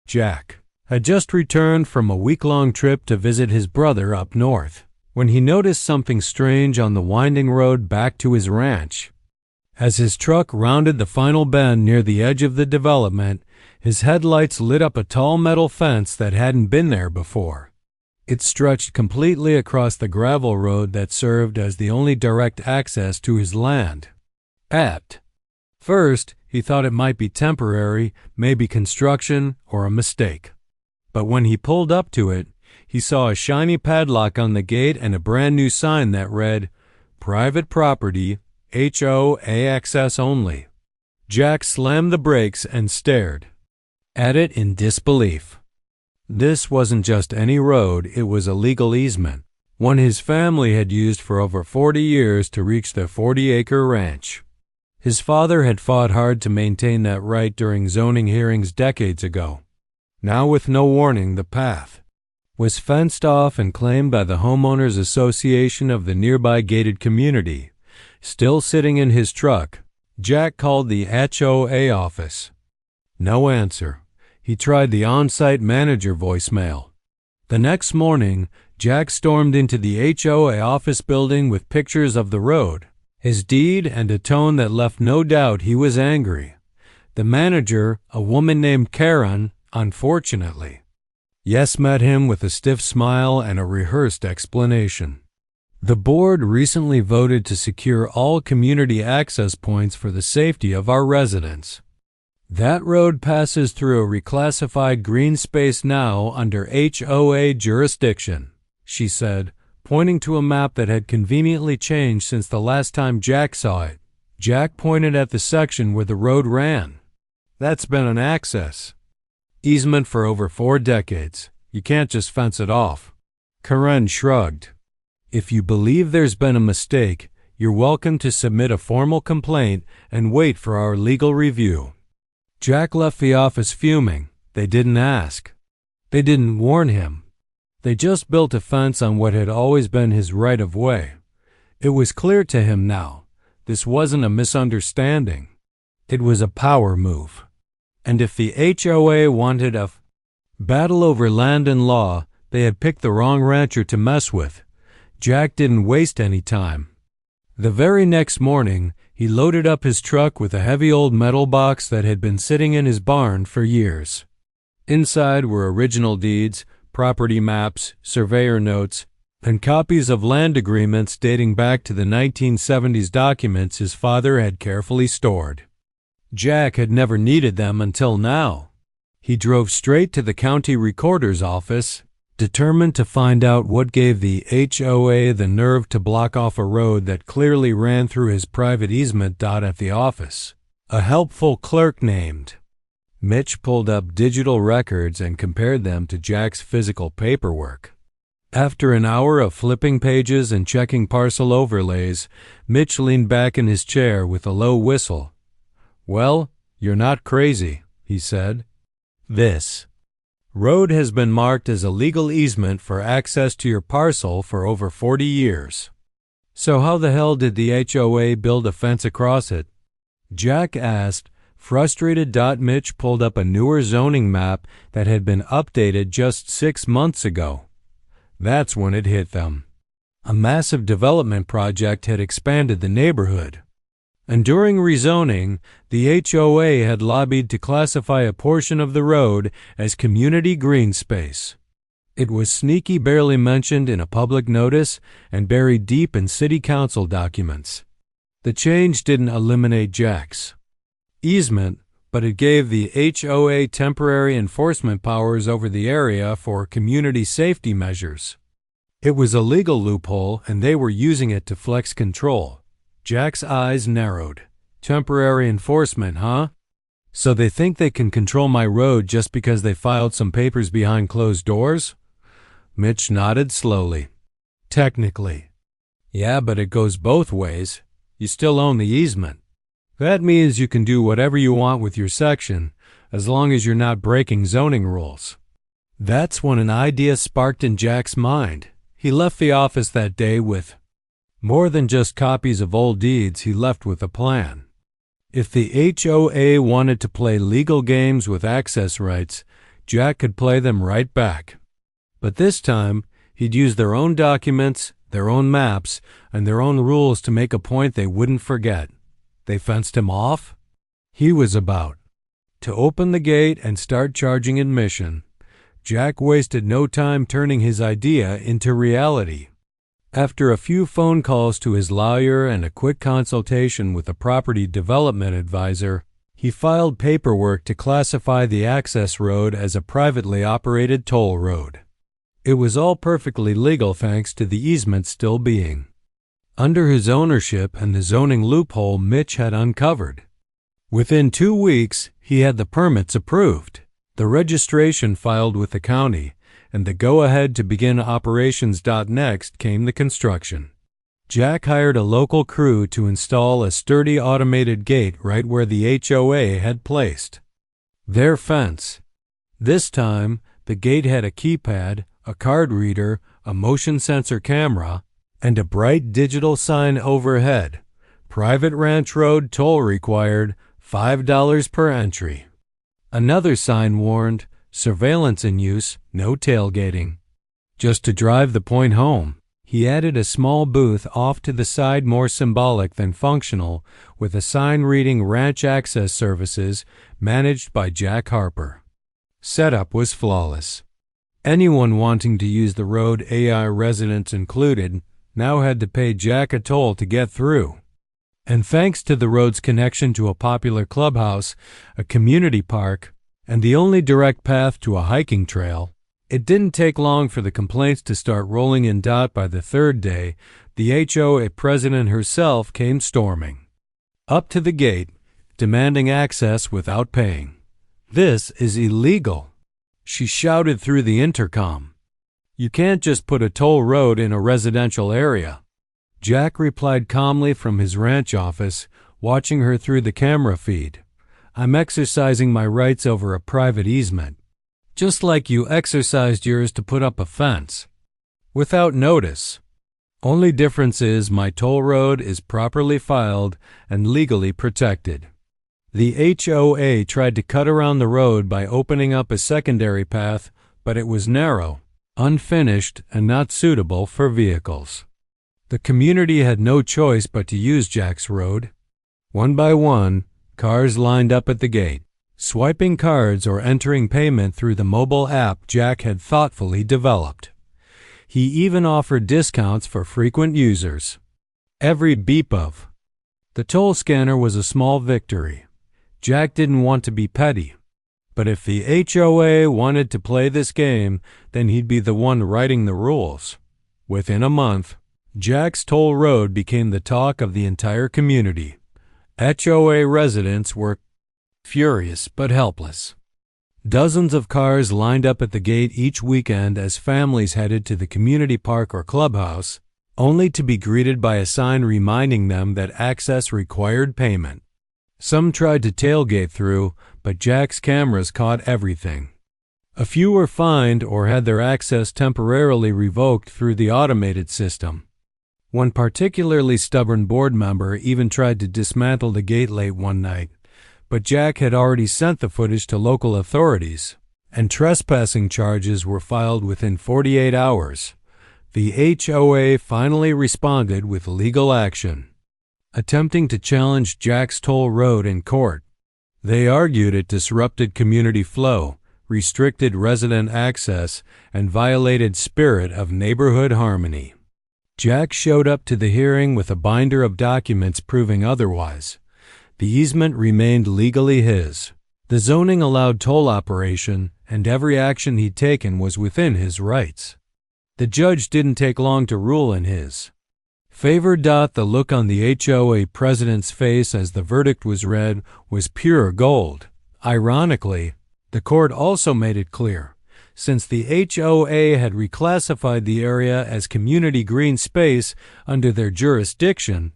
Jack had just returned from a week-long trip to visit his brother up north when he noticed something strange on the winding road back to his ranch. As his truck rounded the final bend near the edge of the development, his headlights lit up a tall metal fence that hadn't been there before. It stretched completely across the gravel road that served as the only direct access to his land. At first, he thought it might be temporary, maybe construction, or a mistake. But when he pulled up to it, he saw a shiny padlock on the gate and a brand new sign that read, "Private Property, HOA Access Only." Jack slammed the brakes and stared at it in disbelief. This wasn't just any road, it was a legal easement, one his family had used for over 40 years to reach their 40-acre ranch. His father had fought hard to maintain that right during zoning hearings decades ago. Now, with no warning, the path was fenced off and claimed by the homeowners association of the nearby gated community. Still sitting in his truck, Jack called the HOA office. No answer. He tried the on-site manager voicemail. The next morning, Jack stormed into the HOA office building with pictures of the road, his deed, and a tone that left no doubt he was angry. The manager, a woman named Karen, unfortunately, met him with a stiff smile and a rehearsed explanation. The board recently voted to secure all community access points for the safety of our residents. That road passes through a reclassified green space now under HOA jurisdiction, she said, pointing to a map that had conveniently changed since the last time Jack saw it. Jack pointed at the section where the road ran. That's been an access easement for over 4 decades. You can't just fence it off. Karen shrugged. If you believe there's been a mistake, you're welcome to submit a formal complaint and wait for our legal review. Jack left the office fuming. They didn't ask. They didn't warn him. They just built a fence on what had always been his right-of-way. It was clear to him now. This wasn't a misunderstanding. It was a power move. And if the HOA wanted a battle over land and law, they had picked the wrong rancher to mess with. Jack didn't waste any time. The very next morning, he loaded up his truck with a heavy old metal box that had been sitting in his barn for years. Inside were original deeds, property maps, surveyor notes, and copies of land agreements dating back to the 1970s documents his father had carefully stored. Jack had never needed them until now. He drove straight to the county recorder's office, determined to find out what gave the HOA the nerve to block off a road that clearly ran through his private easement. At the office, a helpful clerk named Mitch pulled up digital records and compared them to Jack's physical paperwork. After an hour of flipping pages and checking parcel overlays, Mitch leaned back in his chair with a low whistle. "Well, you're not crazy," he said. "This road has been marked as a legal easement for access to your parcel for over 40 years. So how the hell did the HOA build a fence across it?" Jack asked, frustrated. Mitch pulled up a newer zoning map that had been updated just 6 months ago. That's when it hit them. A massive development project had expanded the neighborhood. And during rezoning, the HOA had lobbied to classify a portion of the road as community green space. It was sneaky, barely mentioned in a public notice and buried deep in city council documents. The change didn't eliminate Jack's easement, but it gave the HOA temporary enforcement powers over the area for community safety measures. It was a legal loophole, and they were using it to flex control. Jack's eyes narrowed. Temporary enforcement, huh? So they think they can control my road just because they filed some papers behind closed doors? Mitch nodded slowly. Technically. Yeah, but it goes both ways. You still own the easement. That means you can do whatever you want with your section, as long as you're not breaking zoning rules. That's when an idea sparked in Jack's mind. He left the office that day with more than just copies of old deeds. He left with a plan. If the HOA wanted to play legal games with access rights, Jack could play them right back. But this time, he'd use their own documents, their own maps, and their own rules to make a point they wouldn't forget. They fenced him off? He was about to open the gate and start charging admission. Jack wasted no time turning his idea into reality. After a few phone calls to his lawyer and a quick consultation with a property development advisor, he filed paperwork to classify the access road as a privately operated toll road. It was all perfectly legal thanks to the easement still being under his ownership and the zoning loophole Mitch had uncovered. Within 2 weeks, he had the permits approved, the registration filed with the county, and the go-ahead to begin operations. Next came the construction. Jack hired a local crew to install a sturdy automated gate right where the HOA had placed their fence. This time, the gate had a keypad, a card reader, a motion sensor camera, and a bright digital sign overhead. Private ranch road toll required, $5 per entry. Another sign warned, surveillance in use, no tailgating. Just to drive the point home, he added a small booth off to the side, more symbolic than functional, with a sign reading Ranch Access Services, managed by Jack Harper. Setup was flawless. Anyone wanting to use the road, AI residents included, now had to pay Jack a toll to get through. And thanks to the road's connection to a popular clubhouse, a community park, and the only direct path to a hiking trail, it didn't take long for the complaints to start rolling in. By the third day, the HOA president herself came storming up to the gate, demanding access without paying. "This is illegal," she shouted through the intercom. "You can't just put a toll road in a residential area." Jack replied calmly from his ranch office, watching her through the camera feed. "I'm exercising my rights over a private easement, just like you exercised yours to put up a fence without notice. Only difference is my toll road is properly filed and legally protected." The HOA tried to cut around the road by opening up a secondary path, but it was narrow, unfinished, and not suitable for vehicles. The community had no choice but to use Jack's road. One by one, cars lined up at the gate, swiping cards or entering payment through the mobile app Jack had thoughtfully developed. He even offered discounts for frequent users. Every beep of the toll scanner was a small victory. Jack didn't want to be petty, but if the HOA wanted to play this game, then he'd be the one writing the rules. Within a month, Jack's toll road became the talk of the entire community. HOA residents were furious but helpless. Dozens of cars lined up at the gate each weekend as families headed to the community park or clubhouse, only to be greeted by a sign reminding them that access required payment. Some tried to tailgate through, but Jack's cameras caught everything. A few were fined or had their access temporarily revoked through the automated system. One particularly stubborn board member even tried to dismantle the gate late one night, but Jack had already sent the footage to local authorities, and trespassing charges were filed within 48 hours. The HOA finally responded with legal action, attempting to challenge Jack's toll road in court. They argued it disrupted community flow, restricted resident access, and violated spirit of neighborhood harmony. Jack showed up to the hearing with a binder of documents proving otherwise. The easement remained legally his. The zoning allowed toll operation, and every action he'd taken was within his rights. The judge didn't take long to rule in his favor. The look on the HOA president's face as the verdict was read was pure gold. Ironically, the court also made it clear, since the HOA had reclassified the area as community green space under their jurisdiction,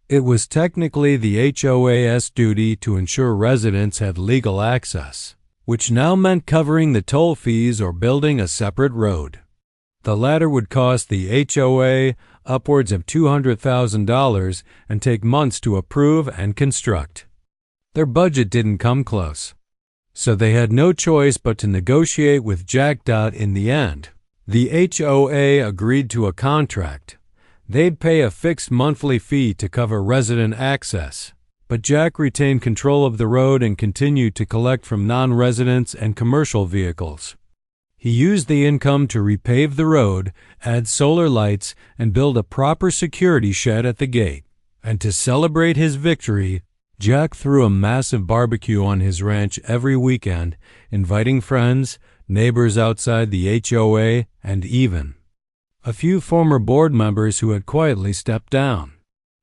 it was technically the HOA's duty to ensure residents had legal access, which now meant covering the toll fees or building a separate road. The latter would cost the HOA upwards of $200,000 and take months to approve and construct. Their budget didn't come close. so they had no choice but to negotiate with Jack. In the end, the HOA agreed to a contract. They'd pay a fixed monthly fee to cover resident access, but Jack retained control of the road and continued to collect from non-residents and commercial vehicles. He used the income to repave the road, add solar lights, and build a proper security shed at the gate. And to celebrate his victory, Jack threw a massive barbecue on his ranch every weekend, inviting friends, neighbors outside the HOA, and even a few former board members who had quietly stepped down.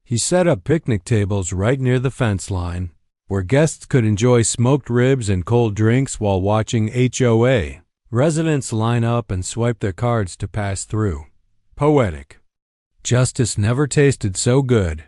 He set up picnic tables right near the fence line, where guests could enjoy smoked ribs and cold drinks while watching HOA residents line up and swipe their cards to pass through. Poetic. Justice never tasted so good.